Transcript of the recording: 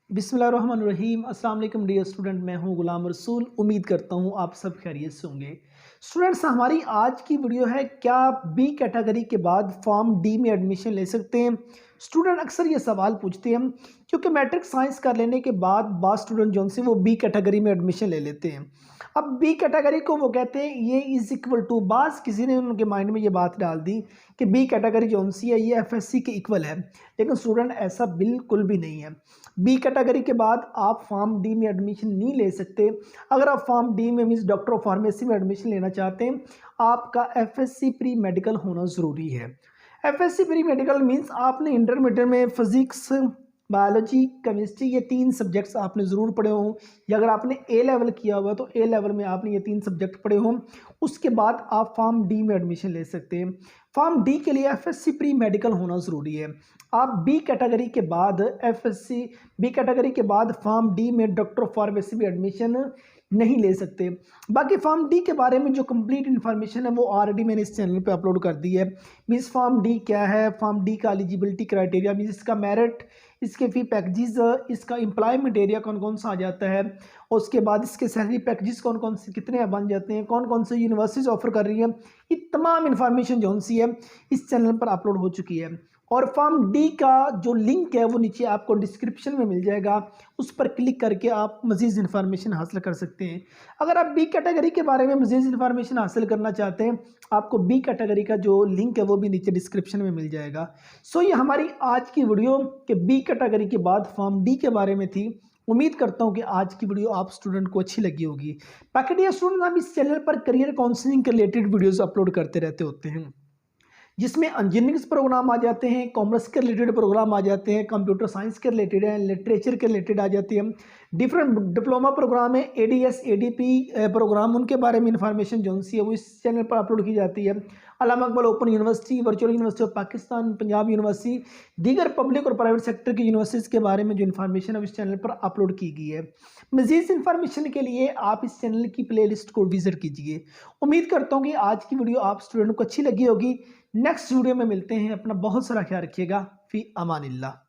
बिस्मिल्लाहिर्रहमानिर्रहीम। अस्सलाम वालेकुम डियर स्टूडेंट, मैं हूं गुलाम रसूल। उम्मीद करता हूं आप सब खैरियत से होंगे। स्टूडेंट्स, हमारी आज की वीडियो है, क्या आप बी कैटेगरी के बाद फॉर्म डी में एडमिशन ले सकते हैं। स्टूडेंट अक्सर ये सवाल पूछते हैं क्योंकि मैट्रिक साइंस कर लेने के बाद बाद स्टूडेंट जो से वो बी कैटेगरी में एडमिशन ले लेते हैं। अब बी कैटेगरी को वो कहते हैं ये इज इक्वल टू, बास किसी ने उनके माइंड में ये बात डाल दी कि बी कैटेगरी जो सी है ये एफएससी के इक्वल है, लेकिन स्टूडेंट ऐसा बिल्कुल भी नहीं है। बी कैटेगरी के बाद आप फॉर्म डी में एडमिशन नहीं ले सकते। अगर आप फॉर्म डी में मीन्स डॉक्टर ऑफ फार्मेसी में एडमिशन लेना चाहते हैं, आपका एफएससी प्री मेडिकल होना ज़रूरी है। एफएससी प्री मेडिकल मीन्स आपने इंटरमीडिएट में फिजिक्स, बायोलॉजी, केमिस्ट्री ये 3 सब्जेक्ट्स आपने ज़रूर पढ़े हों, या अगर आपने ए लेवल किया हुआ तो ए लेवल में आपने ये 3 सब्जेक्ट पढ़े हों। उसके बाद आप फॉर्म डी में एडमिशन ले सकते हैं। फॉर्म डी के लिए एफएससी प्री मेडिकल होना ज़रूरी है। आप बी कैटेगरी के बाद बी कैटेगरी के बाद फॉर्म डी में डॉक्टर ऑफ फार्मेसी में एडमिशन नहीं ले सकते। बाकी फॉर्म डी के बारे में जो कंप्लीट इन्फॉर्मेशन है वो ऑलरेडी मैंने इस चैनल पे अपलोड कर दी है। मीन्स फॉर्म डी क्या है, फॉर्म डी का एलिजिबिलिटी क्राइटेरिया, मीन्स इसका मेरिट, इसके फी पैकेजेस, इसका एम्प्लॉयमेंट एरिया कौन कौन सा आ जाता है, और उसके बाद इसके सैलरी पैकेजेस कौन कौन से कितने बन जाते हैं, कौन कौन से यूनिवर्सिटीज़ ऑफर कर रही है, ये तमाम इन्फॉर्मेशन जो सी है इस चैनल पर अपलोड हो चुकी है। और फॉर्म डी का जो लिंक है वो नीचे आपको डिस्क्रिप्शन में मिल जाएगा, उस पर क्लिक करके आप मज़ीद इन्फॉर्मेशन हासिल कर सकते हैं। अगर आप बी कैटेगरी के बारे में मज़ीद इन्फॉर्मेशन हासिल करना चाहते हैं, आपको बी कैटेगरी का जो लिंक है वो भी नीचे डिस्क्रिप्शन में मिल जाएगा। सो ये हमारी आज की वीडियो कि बी कैटेगरी के बाद फॉर्म डी के बारे में थी। उम्मीद करता हूँ कि आज की वीडियो आप स्टूडेंट को अच्छी लगी होगी। बाकी डियर स्टूडेंट, हम इस चैनल पर करियर काउंसलिंग के रिलेटेड वीडियोज़ अपलोड करते रहते होते हैं, जिसमें इंजीनियरिंग प्रोग्राम आ जाते हैं, कॉमर्स के रिलेटेड प्रोग्राम आ जाते हैं, कंप्यूटर साइंस के रिलेटेड हैं, लिटरेचर के रिलेटेड आ जाती है, डिफरेंट डिप्लोमा प्रोग्राम है, एडीएस एडीपी प्रोग्राम, उनके बारे में इंफॉर्मेशन जो सी है वो इस चैनल पर अपलोड की जाती है। Allama Iqbal open university, virtual university of Pakistan, Punjab university, दीगर पब्लिक और प्राइवेट सेक्टर की यूनिवर्सिटीज़ के बारे में जो इन्फॉर्मेशन है इस चैनल पर अपलोड की गई है। मज़ीद इन्फॉर्मेशन के लिए आप इस चैनल की प्लेलिस्ट को विजिट कीजिए। उम्मीद करता हूँ कि आज की वीडियो आप स्टूडेंट को अच्छी लगी होगी। नेक्स्ट वीडियो में मिलते हैं। अपना बहुत सारा ख्याल रखिएगा। फी अमानिल्लाह।